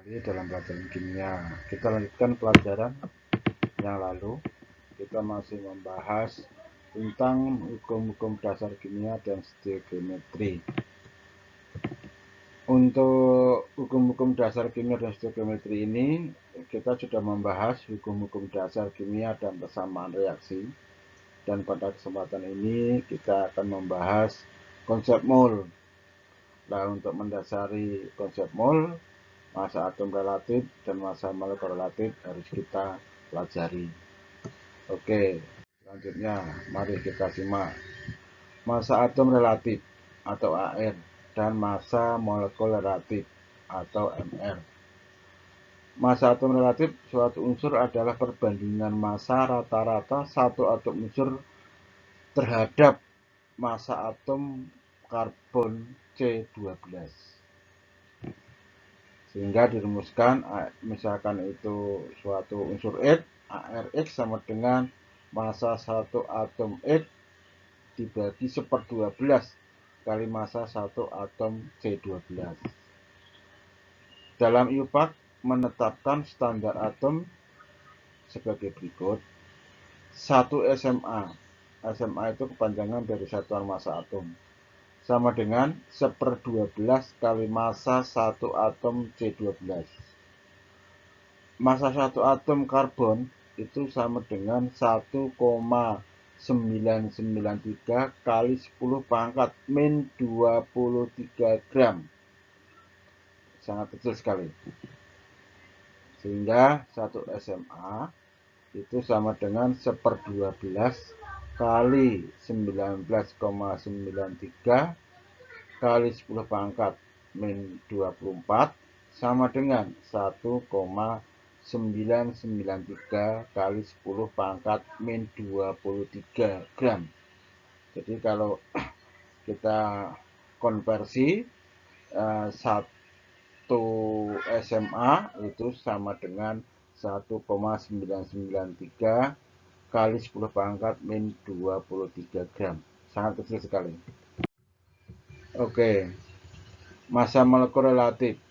Kembali dalam pelajaran kimia. Kita lanjutkan pelajaran yang lalu. Kita masih membahas tentang hukum-hukum dasar kimia dan stereometri. Untuk hukum-hukum dasar kimia dan stereometri ini, kita sudah membahas hukum-hukum dasar kimia dan persamaan reaksi. Dan pada kesempatan ini kita akan membahas konsep mol. Nah, untuk mendasari konsep mol, massa atom relatif dan massa molekul relatif harus kita pelajari. Oke, selanjutnya mari kita simak massa atom relatif atau AR dan massa molekul relatif atau MR. Massa atom relatif suatu unsur adalah perbandingan massa rata-rata satu atom unsur terhadap massa atom karbon C12. Sehingga dirumuskan misalkan itu suatu unsur X, ARX sama dengan massa satu atom X dibagi 1/12 kali massa satu atom C12. Dalam IUPAC menetapkan standar atom sebagai berikut. 1 SMA. SMA itu kepanjangan dari satuan massa atom, sama dengan 1/12 kali massa satu atom C12. Massa satu atom karbon itu sama dengan 1,993 kali 10 pangkat min 23 gram. Sangat kecil sekali. Sehingga 1 SMA itu sama dengan 1/12 kali 19,93 kali 10 pangkat min 24 sama dengan 1,993 kali 10 pangkat min 23 gram. Jadi kalau kita konversi 1 SMA itu sama dengan 1,993 kali 10 pangkat min 23 gram. Sangat kecil sekali. Oke. Massa molekul relatif.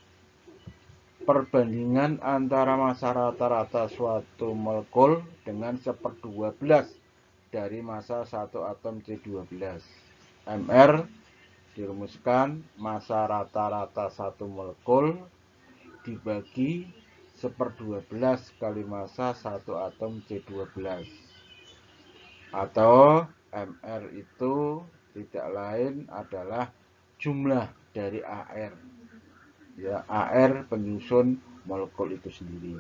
Perbandingan antara massa rata-rata suatu molekul dengan 1/12 dari massa satu atom C12. MR dirumuskan massa rata-rata satu molekul dibagi 1/12 kali massa satu atom C12. Atau MR itu tidak lain adalah jumlah dari AR. Ya, AR penyusun molekul itu sendiri.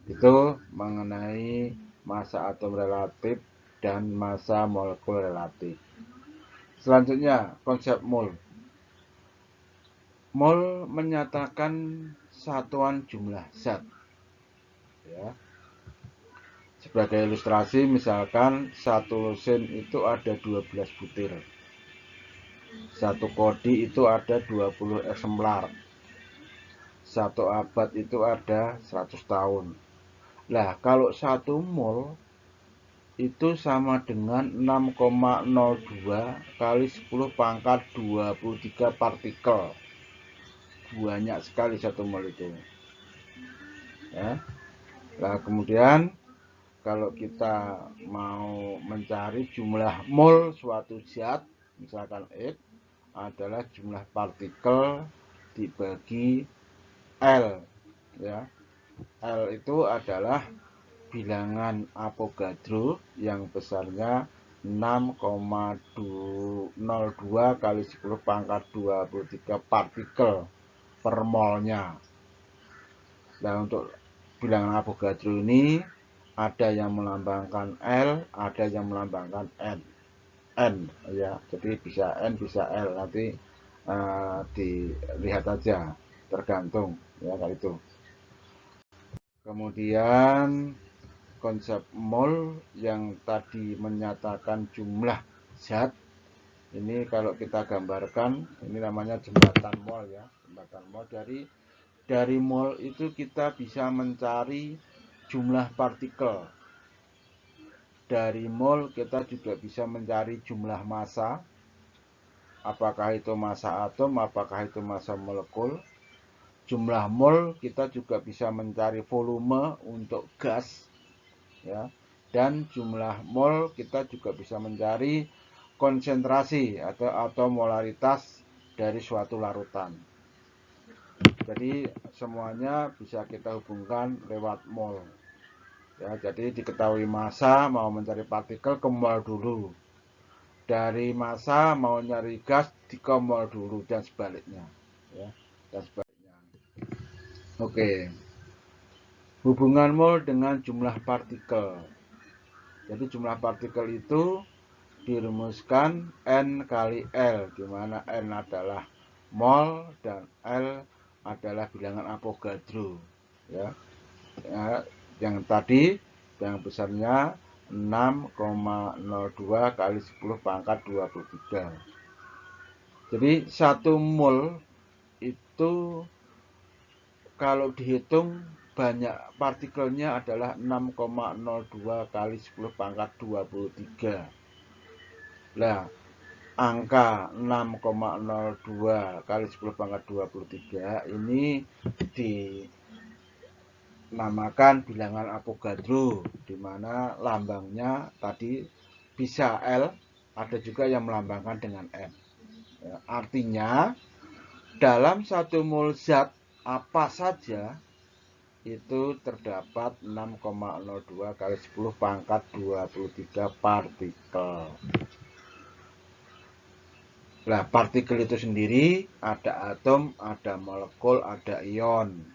Itu mengenai massa atom relatif dan massa molekul relatif. Selanjutnya, konsep mol. Mol menyatakan satuan jumlah zat. Ya. Sebagai ilustrasi, misalkan satu lusin itu ada 12 butir. Satu kodi itu ada 20 eksemplar. Satu abad itu ada 100 tahun. Nah, kalau 1 mol itu sama dengan 6,02 kali 10 pangkat 23 partikel. Banyak sekali 1 mol itu. Ya. Nah, kemudian kalau kita mau mencari jumlah mol suatu zat, misalkan X, adalah jumlah partikel dibagi L. Ya. L itu adalah bilangan Avogadro yang besarnya 6,02 kali 10 pangkat 23 partikel per molnya. Nah, untuk bilangan Avogadro ini ada yang melambangkan L, ada yang melambangkan N, ya. Jadi bisa N, bisa L, nanti dilihat aja, tergantung ya kayak itu. Kemudian konsep mol yang tadi menyatakan jumlah zat, ini kalau kita gambarkan, ini namanya jembatan mol ya, jembatan mol. Dari mol itu kita bisa mencari jumlah partikel. Dari mol kita juga bisa mencari jumlah massa, apakah itu massa atom, apakah itu massa molekul. jumlah mol kita juga bisa mencari volume untuk gas, ya. Dan jumlah mol kita juga bisa mencari konsentrasi atau molaritas dari suatu larutan. Jadi semuanya bisa kita hubungkan lewat mol. Ya, jadi diketahui massa mau mencari partikel ke mol dulu. Dari massa mau nyari gas di ke mol dulu dan sebaliknya. Ya, dan sebaliknya. Oke. Hubungan mol dengan jumlah partikel. Jadi jumlah partikel itu dirumuskan N kali L, di mana N adalah mol dan L adalah bilangan Avogadro. Ya, yang tadi yang besarnya 6,02 kali 10 pangkat 23. Jadi 1 mol itu kalau dihitung banyak partikelnya adalah 6,02 kali 10 pangkat 23. Nah, angka 6,02 kali 10 pangkat 23 ini dinamakan bilangan Avogadro, di mana lambangnya tadi bisa L, ada juga yang melambangkan dengan M. Ya, artinya dalam 1 mol zat apa saja itu terdapat 6,02 kali 10 pangkat 23 partikel. Nah, partikel itu sendiri ada atom, ada molekul, ada ion.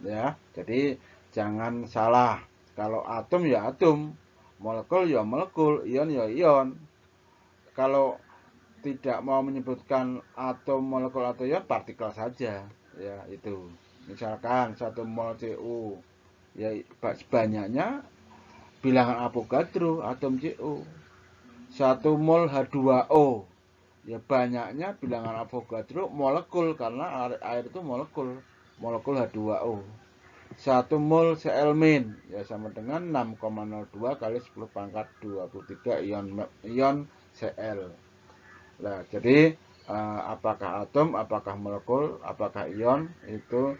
Ya, jadi jangan salah. Kalau atom ya atom, molekul ya molekul, ion ya ion. Kalau tidak mau menyebutkan atom, molekul atau ion, partikel saja. Ya, itu. Misalkan 1 mol Cu, ya banyaknya bilangan Avogadro atom Cu. 1 mol H2O, ya banyaknya bilangan Avogadro molekul, karena air itu molekul H2O. 1 mol Cl- ya sama dengan 6,02 kali 10 pangkat 23 ion Cl. Nah, jadi apakah atom, apakah molekul, apakah ion, itu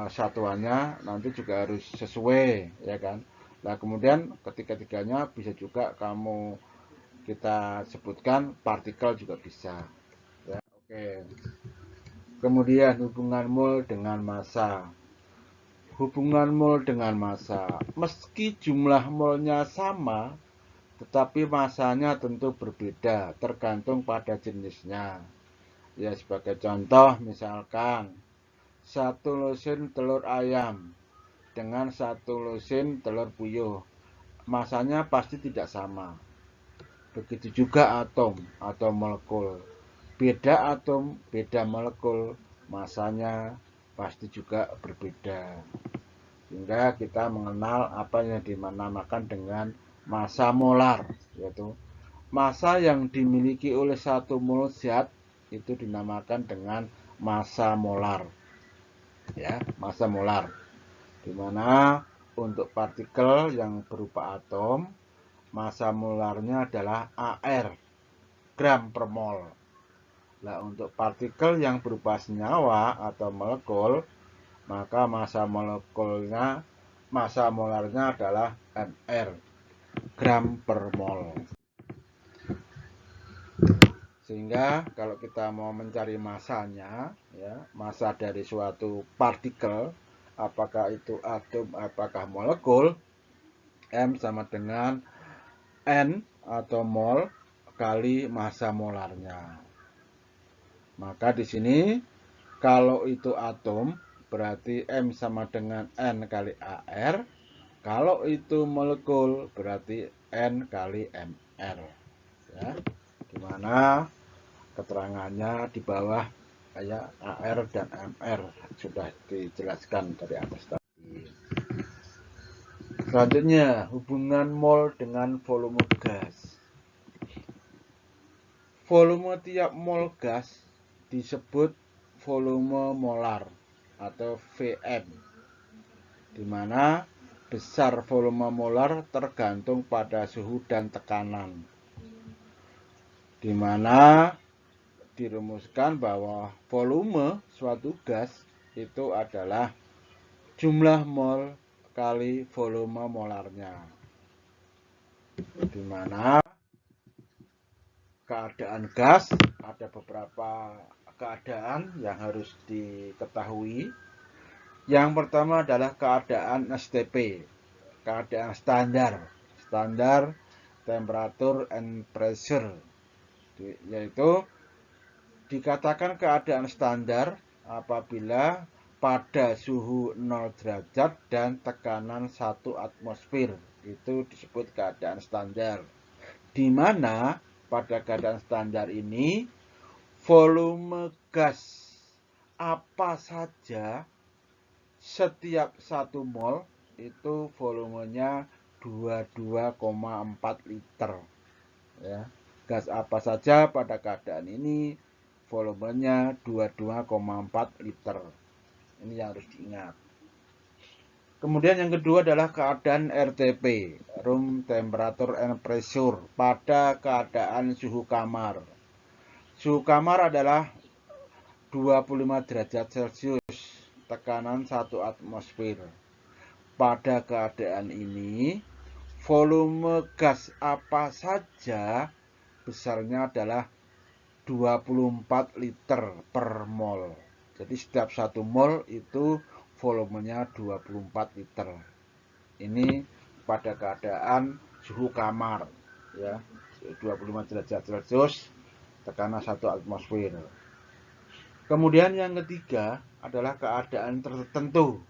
satuannya nanti juga harus sesuai, ya kan. Nah, kemudian ketiga-tiganya bisa juga kita sebutkan partikel juga bisa. Ya, oke. Kemudian hubungan mol dengan massa. Hubungan mol dengan massa. Meski jumlah molnya sama, tetapi massanya tentu berbeda tergantung pada jenisnya. Ya, sebagai contoh misalkan 1 lusin telur ayam dengan 1 lusin telur puyuh, massanya pasti tidak sama. Begitu juga atom atau molekul. Beda atom, beda molekul, massanya pasti juga berbeda. Sehingga kita mengenal apa yang dinamakan dengan massa molar, yaitu massa yang dimiliki oleh 1 mol zat itu dinamakan dengan massa molar. Ya, massa molar. Di mana untuk partikel yang berupa atom, massa molarnya adalah AR, gram per mol. Nah, untuk partikel yang berupa senyawa atau molekul, maka massa molarnya adalah MR, gram per mol. Sehingga kalau kita mau mencari massanya, ya, massa dari suatu partikel, apakah itu atom, apakah molekul, M sama dengan N atau mol kali massa molarnya. Maka di sini kalau itu atom berarti M sama dengan N kali AR. Kalau itu molekul berarti N kali MR. Ya, dimana keterangannya di bawah kayak AR dan MR sudah dijelaskan dari atas tadi. Selanjutnya, hubungan mol dengan volume gas. Volume tiap mol gas disebut volume molar atau Vm, di mana besar volume molar tergantung pada suhu dan tekanan, di mana dirumuskan bahwa volume suatu gas itu adalah jumlah mol kali volume molarnya, di mana keadaan gas ada beberapa keadaan yang harus diketahui. Yang pertama adalah keadaan STP, keadaan standar temperature and pressure, yaitu dikatakan keadaan standar apabila pada suhu 0 derajat dan tekanan 1 atmosfer. Itu disebut keadaan standar. Di mana pada keadaan standar ini volume gas apa saja setiap 1 mol itu volumenya 22,4 liter. Ya. Gas apa saja pada keadaan ini volumenya 22,4 liter. Ini yang harus diingat. Kemudian yang kedua adalah keadaan RTP, room temperature and pressure, pada keadaan suhu kamar. Suhu kamar adalah 25 derajat Celcius, tekanan 1 atmosfer. Pada keadaan ini, volume gas apa saja besarnya adalah 24 liter per mol. Jadi setiap 1 mol itu volumenya 24 liter. Ini pada keadaan suhu kamar, ya, 25 derajat Celcius, tekanan 1 atmosfer. Kemudian yang ketiga adalah keadaan tertentu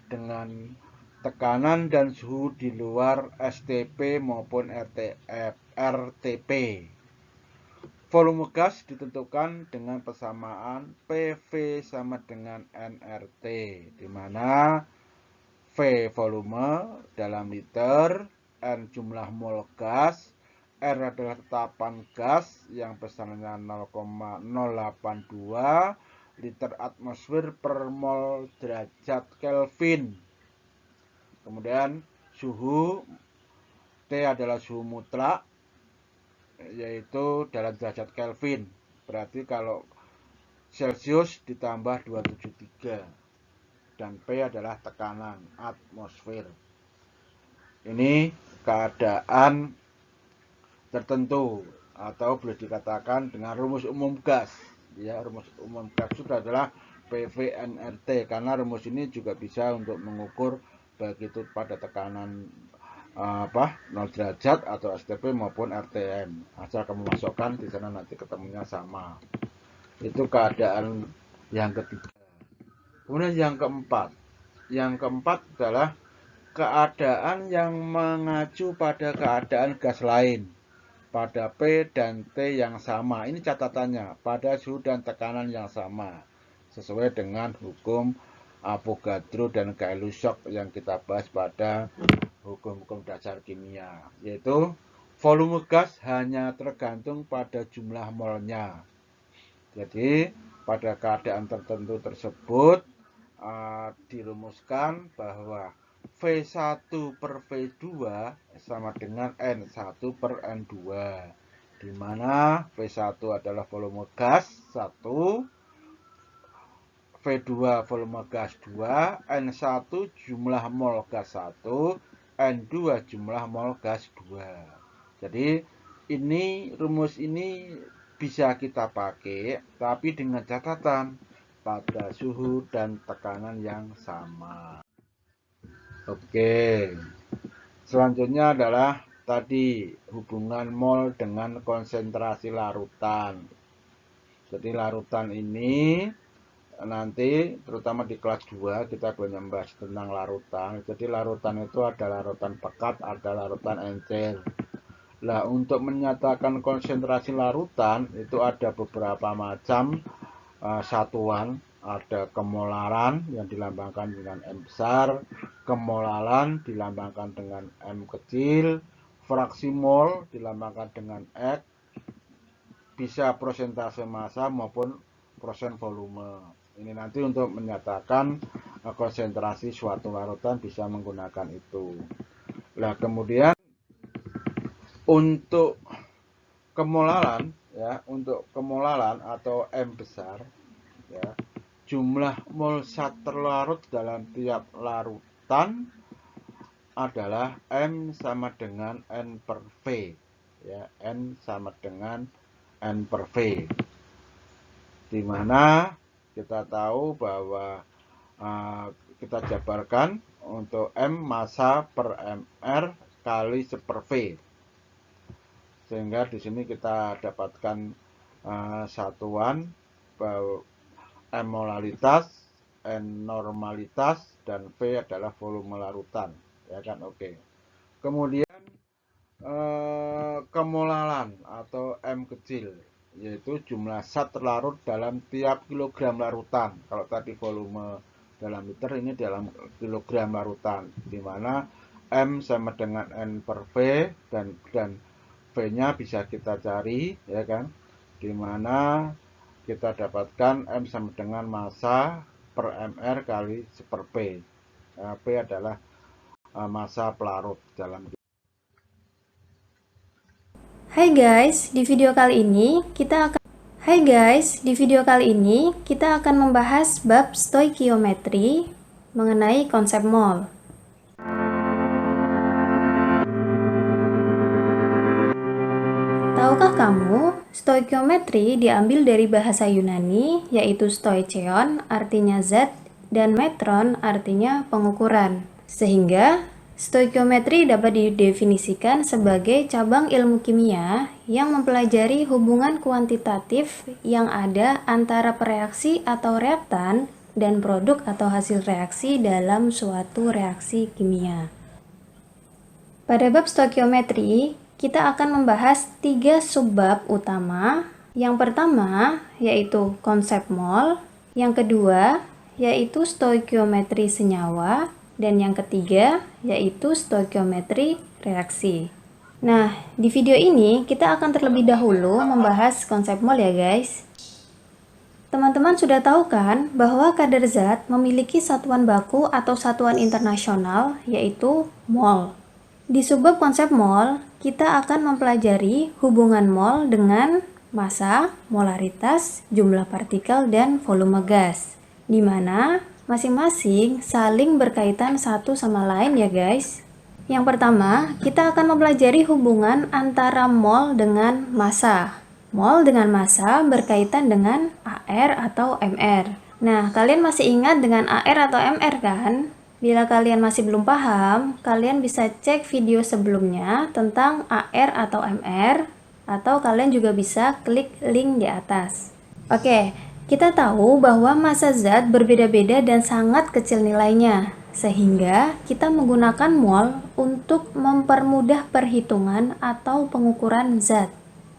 dengan tekanan dan suhu di luar STP maupun RTP. Volume gas ditentukan dengan persamaan PV sama dengan nRT, di mana V volume dalam liter, N jumlah mol gas, R adalah tetapan gas yang besarnya 0,082 liter atmosfer per mol derajat Kelvin. Kemudian suhu T adalah suhu mutlak, yaitu dalam derajat Kelvin. Berarti kalau Celcius ditambah 273, dan P adalah tekanan atmosfer. Ini keadaan tertentu atau boleh dikatakan dengan rumus umum gas. Ya, rumus umum gas itu adalah PV-nRT, karena rumus ini juga bisa untuk mengukur baik itu pada tekanan 0 derajat atau STP maupun RTM. Asal kamu masukkan di sana nanti ketemunya sama. Itu keadaan yang ketiga. Kemudian yang keempat. Yang keempat adalah keadaan yang mengacu pada keadaan gas lain pada P dan T yang sama. Ini catatannya, pada suhu dan tekanan yang sama, sesuai dengan hukum Avogadro dan Gay-Lussac yang kita bahas pada hukum-hukum dasar kimia, yaitu volume gas hanya tergantung pada jumlah molnya. Jadi pada keadaan tertentu tersebut dirumuskan bahwa V1 per V2 sama dengan N1 per N2, di mana V1 adalah volume gas 1, V2 volume gas 2, N1 jumlah mol gas 1, N2 jumlah mol gas 2. Jadi ini rumus ini bisa kita pakai, tapi dengan catatan pada suhu dan tekanan yang sama. Oke, selanjutnya adalah tadi hubungan mol dengan konsentrasi larutan. Jadi larutan ini nanti terutama di kelas 2 kita akan membahas tentang larutan. Jadi larutan itu ada larutan pekat, ada larutan encer. Nah, untuk menyatakan konsentrasi larutan itu ada beberapa macam satuan. Ada kemolaran yang dilambangkan dengan M besar, kemolaran dilambangkan dengan M kecil, fraksi mol dilambangkan dengan X, bisa persentase massa maupun persen volume. Ini nanti untuk menyatakan konsentrasi suatu larutan bisa menggunakan itu. Nah, kemudian untuk kemolaran, ya, untuk kemolaran atau M besar, ya, jumlah mol zat terlarut dalam tiap larutan adalah M sama dengan N per V. Ya, N sama dengan N per V. Di mana kita tahu bahwa kita jabarkan untuk M massa per mR kali 1/V. Sehingga di sini kita dapatkan satuan M molaritas, N normalitas, dan V adalah volume larutan. Ya kan, oke. Kemudian kemolalan atau M kecil, yaitu jumlah zat terlarut dalam tiap kilogram larutan. Kalau tadi volume dalam liter, ini dalam kilogram larutan, di mana M sama dengan N per V, dan V-nya bisa kita cari, ya kan, di mana kita dapatkan M sama dengan massa per mR kali 1/P. P adalah massa pelarut dalam. Hai guys, di video kali ini kita akan membahas bab stoikiometri mengenai konsep mol. Tahukah kamu, stoikiometri diambil dari bahasa Yunani, yaitu stoicheon artinya zat dan metron artinya pengukuran. Sehingga stoikiometri dapat didefinisikan sebagai cabang ilmu kimia yang mempelajari hubungan kuantitatif yang ada antara pereaksi atau reaktan dan produk atau hasil reaksi dalam suatu reaksi kimia. Pada bab stoikiometri, kita akan membahas 3 subbab utama. Yang pertama yaitu konsep mol, yang kedua yaitu stoikiometri senyawa, dan yang ketiga yaitu stoikiometri reaksi. Nah, di video ini kita akan terlebih dahulu membahas konsep mol ya guys. Teman-teman sudah tahu kan bahwa kadar zat memiliki satuan baku atau satuan internasional yaitu mol. Di subbab konsep mol, kita akan mempelajari hubungan mol dengan massa, molaritas, jumlah partikel, dan volume gas, di mana masing-masing saling berkaitan satu sama lain ya guys. Yang pertama, kita akan mempelajari hubungan antara mol dengan massa. Mol dengan massa berkaitan dengan AR atau MR. Nah, kalian masih ingat dengan AR atau MR kan? Bila kalian masih belum paham, kalian bisa cek video sebelumnya tentang AR atau MR, atau kalian juga bisa klik link di atas. Oke. Kita tahu bahwa massa zat berbeda-beda dan sangat kecil nilainya, sehingga kita menggunakan mol untuk mempermudah perhitungan atau pengukuran zat.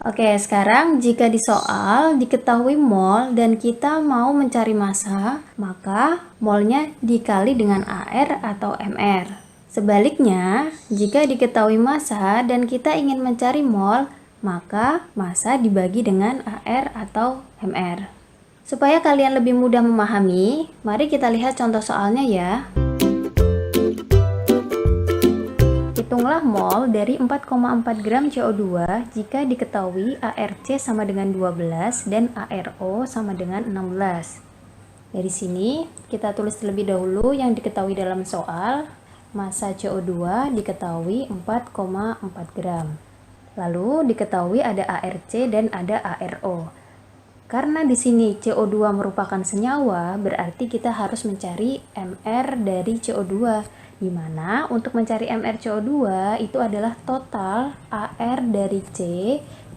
Oke, sekarang jika di soal diketahui mol dan kita mau mencari massa, maka molnya dikali dengan AR atau MR. Sebaliknya, jika diketahui massa dan kita ingin mencari mol, maka massa dibagi dengan AR atau MR. Supaya kalian lebih mudah memahami, mari kita lihat contoh soalnya ya. Hitunglah mol dari 4,4 gram CO2 jika diketahui ARC sama dengan 12 dan ARO sama dengan 16. Dari sini, kita tulis terlebih dahulu yang diketahui dalam soal. Massa CO2 diketahui 4,4 gram. Lalu diketahui ada ARC dan ada ARO. Karena di sini CO2 merupakan senyawa, berarti kita harus mencari MR dari CO2, di mana untuk mencari MR CO2 itu adalah total AR dari C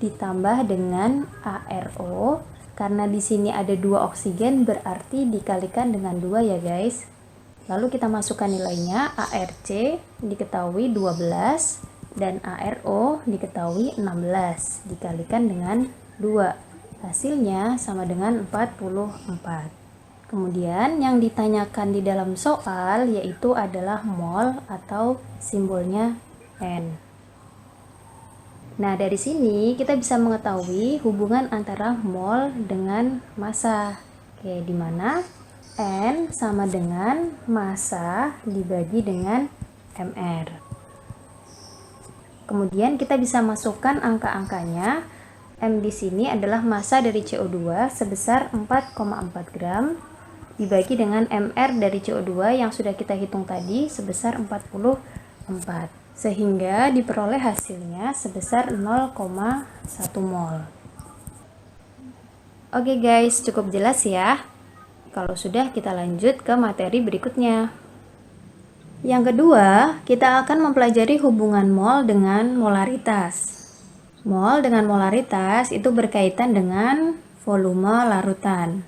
ditambah dengan ARO. Karena di sini ada 2 oksigen, berarti dikalikan dengan 2 ya guys. Lalu kita masukkan nilainya, ARC diketahui 12 dan ARO diketahui 16, dikalikan dengan 2. Hasilnya sama dengan 44. Kemudian yang ditanyakan di dalam soal yaitu adalah mol atau simbolnya N. Nah, dari sini kita bisa mengetahui hubungan antara mol dengan massa. Oke, di mana N sama dengan massa dibagi dengan MR. Kemudian kita bisa masukkan angka-angkanya. M di sini adalah massa dari CO2 sebesar 4,4 gram. dibagi dengan MR dari CO2 yang sudah kita hitung tadi sebesar 44. Sehingga diperoleh hasilnya sebesar 0,1 mol. Oke guys, cukup jelas ya. Kalau sudah, kita lanjut ke materi berikutnya. Yang kedua, kita akan mempelajari hubungan mol dengan molaritas. Mol dengan molaritas itu berkaitan dengan volume larutan.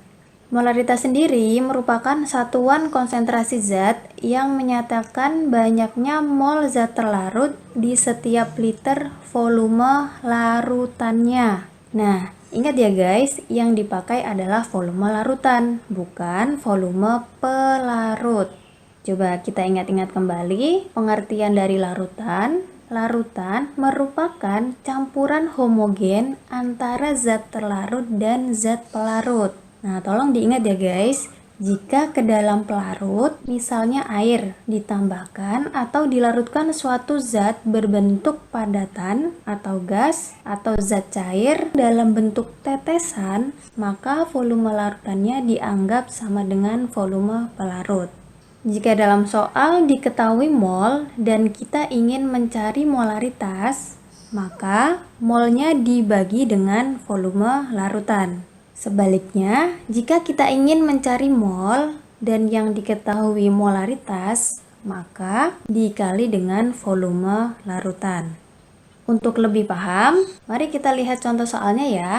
Molaritas sendiri merupakan satuan konsentrasi zat yang menyatakan banyaknya mol zat terlarut di setiap liter volume larutannya. Nah, ingat ya guys, yang dipakai adalah volume larutan, bukan volume pelarut. Coba kita ingat-ingat kembali pengertian dari larutan. Larutan merupakan campuran homogen antara zat terlarut dan zat pelarut. Nah, tolong diingat ya guys, jika ke dalam pelarut, misalnya air, ditambahkan atau dilarutkan suatu zat berbentuk padatan atau gas atau zat cair dalam bentuk tetesan, maka volume larutannya dianggap sama dengan volume pelarut. Jika dalam soal diketahui mol dan kita ingin mencari molaritas, maka molnya dibagi dengan volume larutan. Sebaliknya, jika kita ingin mencari mol dan yang diketahui molaritas, maka dikali dengan volume larutan. Untuk lebih paham, mari kita lihat contoh soalnya ya.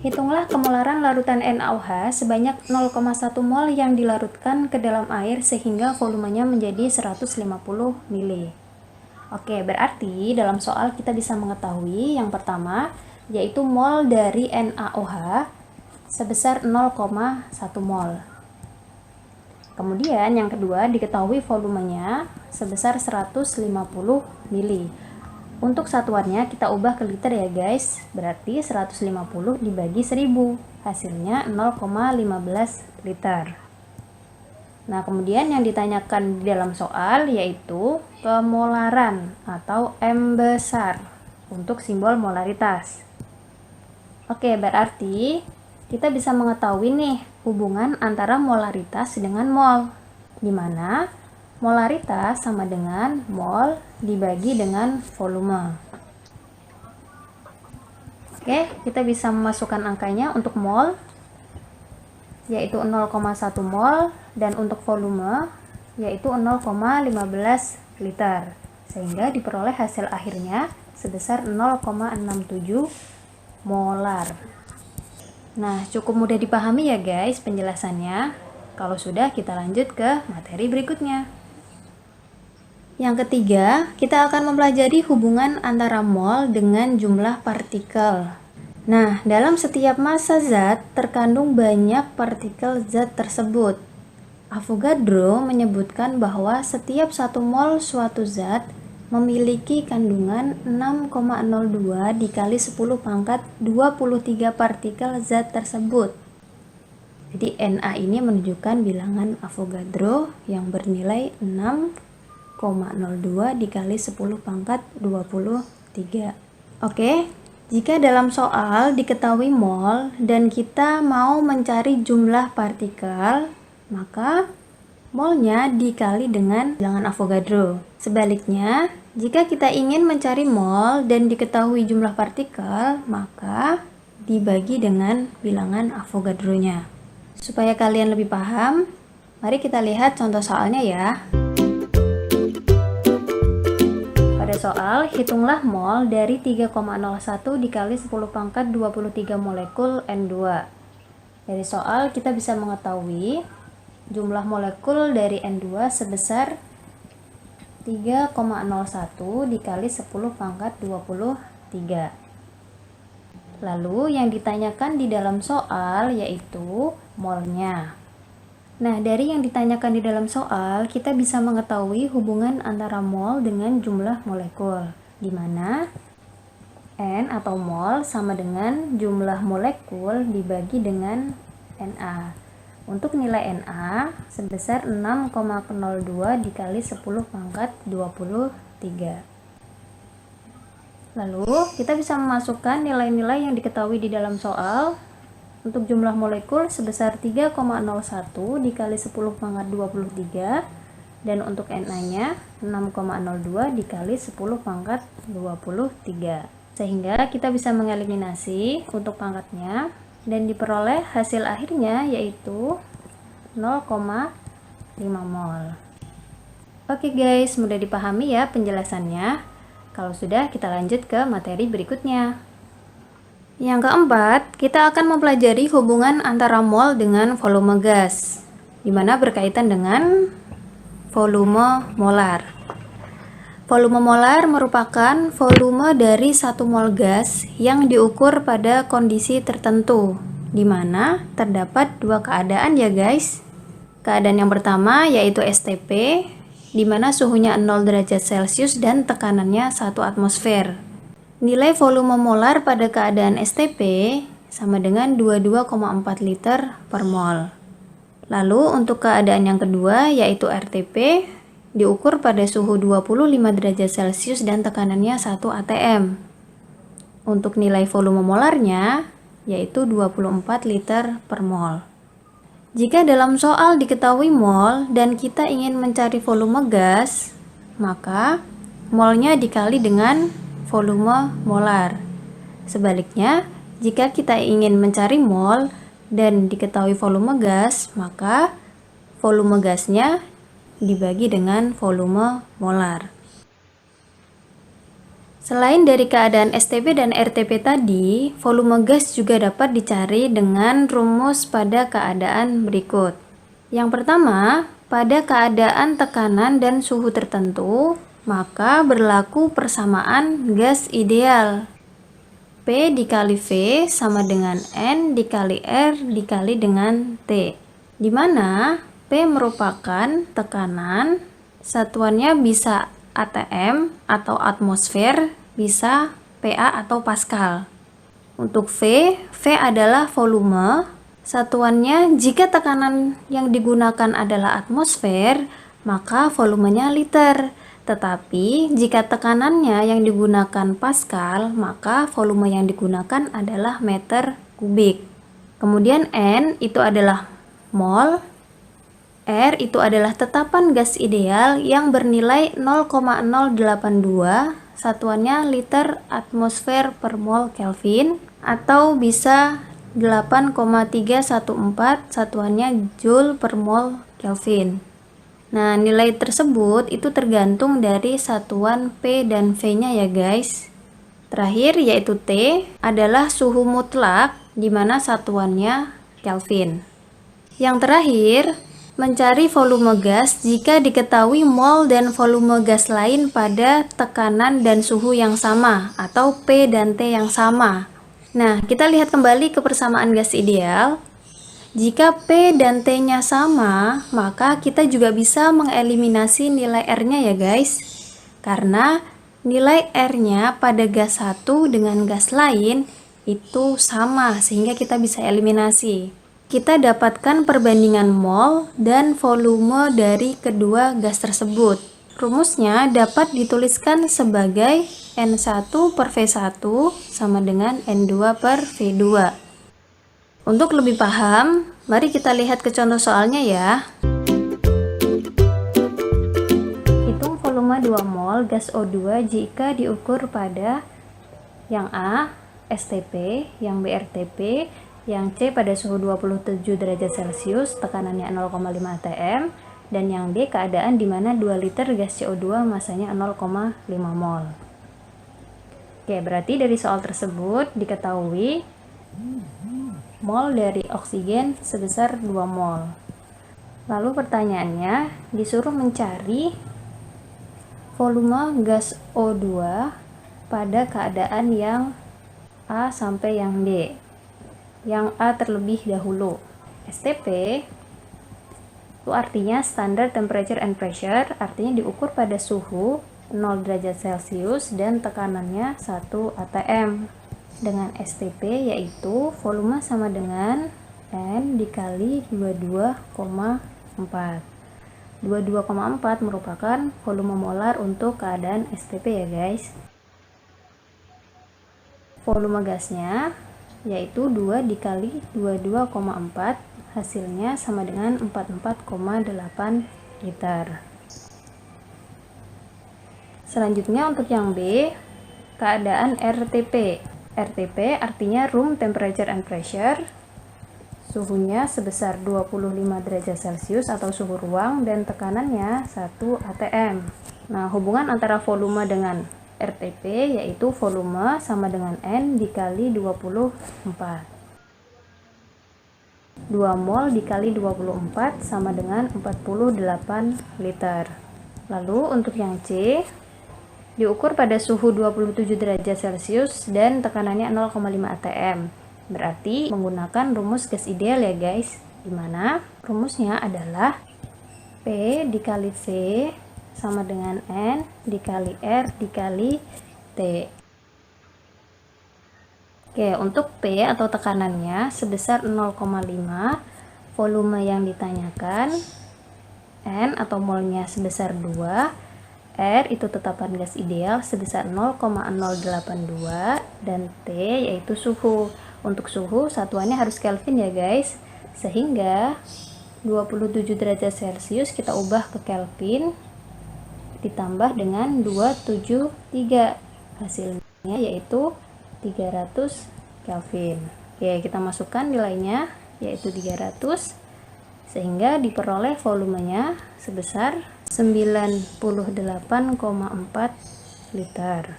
Hitunglah kemolaran larutan NaOH sebanyak 0,1 mol yang dilarutkan ke dalam air sehingga volumenya menjadi 150 ml. Oke, berarti dalam soal kita bisa mengetahui yang pertama yaitu mol dari NaOH sebesar 0,1 mol. Kemudian yang kedua diketahui volumenya sebesar 150 ml. Untuk satuannya kita ubah ke liter ya guys. Berarti 150 dibagi 1000, hasilnya 0,15 liter. Nah, kemudian yang ditanyakan di dalam soal yaitu kemolaran atau M besar untuk simbol molaritas. Oke, berarti kita bisa mengetahui nih hubungan antara molaritas dengan mol, di mana molaritas sama dengan mol dibagi dengan volume. Oke, kita bisa memasukkan angkanya untuk mol yaitu 0,1 mol dan untuk volume yaitu 0,15 liter, sehingga diperoleh hasil akhirnya sebesar 0,67 molar. Nah, cukup mudah dipahami ya guys penjelasannya. Kalau sudah, kita lanjut ke materi berikutnya. Yang ketiga, kita akan mempelajari hubungan antara mol dengan jumlah partikel. Nah, dalam setiap massa zat terkandung banyak partikel zat tersebut. Avogadro menyebutkan bahwa setiap 1 mol suatu zat memiliki kandungan 6,02 dikali 10 pangkat 23 partikel zat tersebut. Jadi Na ini menunjukkan bilangan Avogadro yang bernilai 6,02 dikali 10 pangkat 23. Oke. Jika dalam soal diketahui mol dan kita mau mencari jumlah partikel, maka molnya dikali dengan bilangan Avogadro. Sebaliknya, jika kita ingin mencari mol dan diketahui jumlah partikel, maka dibagi dengan bilangan Avogadro-nya. Supaya kalian lebih paham, mari kita lihat contoh soalnya ya. Pada soal, hitunglah mol dari 3,01 dikali 10 pangkat 23 molekul N2. Dari soal kita bisa mengetahui jumlah molekul dari N2 sebesar 3,01 dikali 10 pangkat 23. Lalu yang ditanyakan di dalam soal yaitu molnya. Nah, dari yang ditanyakan di dalam soal, kita bisa mengetahui hubungan antara mol dengan jumlah molekul, di mana N atau mol sama dengan jumlah molekul dibagi dengan Na. Untuk nilai Na sebesar 6,02 dikali 10 pangkat 23. Lalu, kita bisa memasukkan nilai-nilai yang diketahui di dalam soal, untuk jumlah molekul sebesar 3,01 dikali 10 pangkat 23, dan untuk Na-nya 6,02 dikali 10 pangkat 23. Sehingga kita bisa mengeliminasi untuk pangkatnya dan diperoleh hasil akhirnya yaitu 0,5 mol. Oke guys, mudah dipahami ya penjelasannya. Kalau sudah, kita lanjut ke materi berikutnya. Yang keempat, kita akan mempelajari hubungan antara mol dengan volume gas, di mana berkaitan dengan volume molar. Volume molar merupakan volume dari 1 mol gas yang diukur pada kondisi tertentu, di mana terdapat dua keadaan ya guys. Keadaan yang pertama yaitu STP, di mana suhunya 0 derajat Celcius dan tekanannya 1 atmosfer. Nilai volume molar pada keadaan STP sama dengan 22,4 liter per mol. Lalu untuk keadaan yang kedua yaitu RTP, diukur pada suhu 25 derajat Celcius dan tekanannya 1 atm. Untuk nilai volume molarnya yaitu 24 liter per mol. Jika dalam soal diketahui mol dan kita ingin mencari volume gas, maka molnya dikali dengan volume molar. Sebaliknya, jika kita ingin mencari mol dan diketahui volume gas, maka volume gasnya dibagi dengan volume molar. Selain dari keadaan STP dan RTP tadi, volume gas juga dapat dicari dengan rumus pada keadaan berikut. Yang pertama, pada keadaan tekanan dan suhu tertentu, maka berlaku persamaan gas ideal. P dikali V sama dengan N dikali R dikali dengan T, di mana P merupakan tekanan, satuannya bisa atm atau atmosfer, bisa PA atau Pascal. Untuk V adalah volume, satuannya jika tekanan yang digunakan adalah atmosfer, maka volumenya liter. Tetapi jika tekanannya yang digunakan Pascal, maka volume yang digunakan adalah meter kubik. Kemudian N itu adalah mol, R itu adalah tetapan gas ideal yang bernilai 0,082, satuannya liter atmosfer per mol Kelvin, atau bisa 8,314, satuannya joule per mol Kelvin. Nah, nilai tersebut itu tergantung dari satuan P dan V-nya ya guys. Terakhir yaitu T adalah suhu mutlak, di mana satuannya Kelvin. Yang terakhir, mencari volume gas jika diketahui mol dan volume gas lain pada tekanan dan suhu yang sama, atau P dan T yang sama. Nah, kita lihat kembali ke persamaan gas ideal. Jika P dan T-nya sama, maka kita juga bisa mengeliminasi nilai R-nya ya guys. Karena nilai R-nya pada gas satu dengan gas lain itu sama, sehingga kita bisa eliminasi. Kita dapatkan perbandingan mol dan volume dari kedua gas tersebut. Rumusnya dapat dituliskan sebagai N1 per V1 sama dengan N2 per V2. Untuk lebih paham, mari kita lihat ke contoh soalnya ya. Hitung volume 2 mol gas O2 jika diukur pada yang A, STP, yang B, RTP, yang C pada suhu 27 derajat Celcius, tekanannya 0,5 atm, dan yang D keadaan di mana 2 liter gas CO2 masanya 0,5 mol. Oke, berarti dari soal tersebut diketahui mol dari oksigen sebesar 2 mol. Lalu pertanyaannya disuruh mencari volume gas O2 pada keadaan yang A sampai yang D. Yang A terlebih dahulu. STP itu artinya standard temperature and pressure, artinya diukur pada suhu 0 derajat Celcius dan tekanannya 1 atm. Dengan STP yaitu volume sama dengan N dikali 22,4. 22,4 merupakan volume molar untuk keadaan STP ya guys. Volume gasnya yaitu 2 dikali 22,4, hasilnya sama dengan 44,8 liter. Selanjutnya untuk yang B, keadaan RTP. RTP artinya room temperature and pressure. Suhunya sebesar 25 derajat Celcius atau suhu ruang dan tekanannya 1 atm. Nah, hubungan antara volume dengan RTP yaitu volume sama dengan N dikali 24. 2 mol dikali 24 sama dengan 48 liter. Lalu untuk yang C, diukur pada suhu 27 derajat Celcius dan tekanannya 0,5 atm. Berarti menggunakan rumus gas ideal ya guys, dimana rumusnya adalah P dikali V sama dengan N dikali R dikali T. Oke, untuk P atau tekanannya sebesar 0,5, volume yang ditanyakan, N atau molnya sebesar 2, R itu tetapan gas ideal sebesar 0,082, dan T yaitu suhu. Untuk suhu satuannya harus Kelvin ya guys, sehingga 27 derajat Celcius kita ubah ke Kelvin ditambah dengan 273, hasilnya yaitu 300 Kelvin. Oke, kita masukkan nilainya yaitu 300, sehingga diperoleh volumenya sebesar 98,4 liter.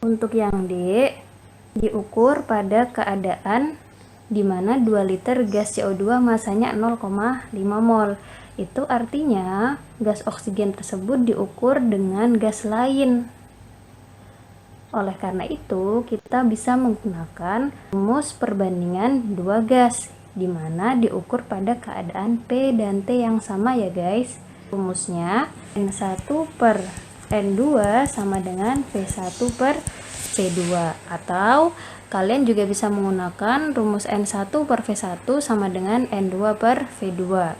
Untuk yang D, diukur pada keadaan di mana 2 liter gas CO2 masanya 0,5 mol. Itu artinya gas oksigen tersebut diukur dengan gas lain. Oleh karena itu, kita bisa menggunakan rumus perbandingan 2 gas, di mana diukur pada keadaan P dan T yang sama ya guys. Rumusnya N1 per N2 sama dengan V1 per V2, atau kalian juga bisa menggunakan rumus N1 per V1 sama dengan N2 per V2.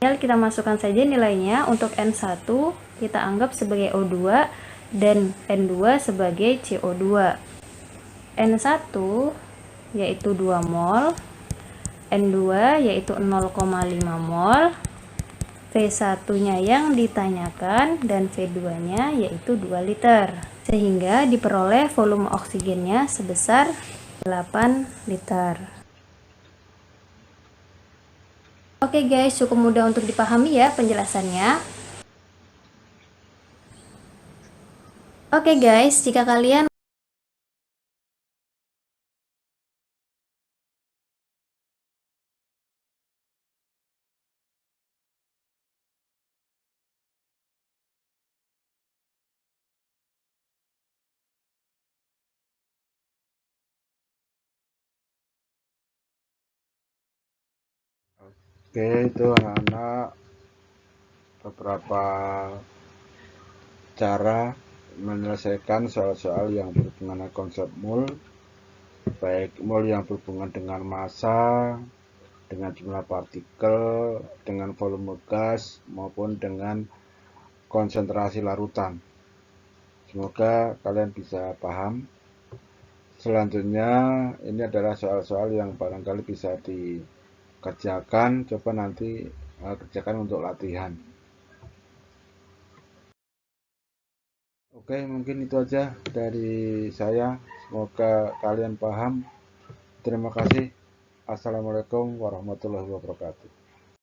Kita masukkan saja nilainya. Untuk N1 kita anggap sebagai O2 dan N2 sebagai CO2. N1 yaitu 2 mol, N2 yaitu 0,5 mol, V1 nya yang ditanyakan dan V2 nya yaitu 2 liter, sehingga diperoleh volume oksigennya sebesar 8 liter. Oke guys, cukup mudah untuk dipahami ya penjelasannya. Oke guys, jika kalian Oke, itu anak-anak beberapa cara menyelesaikan soal-soal yang berhubungan dengan konsep mol, baik mol yang berhubungan dengan massa, dengan jumlah partikel, dengan volume gas, maupun dengan konsentrasi larutan. Semoga kalian bisa paham. Selanjutnya, ini adalah soal-soal yang barangkali bisa dikerjakan. Coba nanti kerjakan untuk latihan. Oke, mungkin itu aja dari saya. Semoga kalian paham. Terima kasih. Assalamualaikum warahmatullahi wabarakatuh.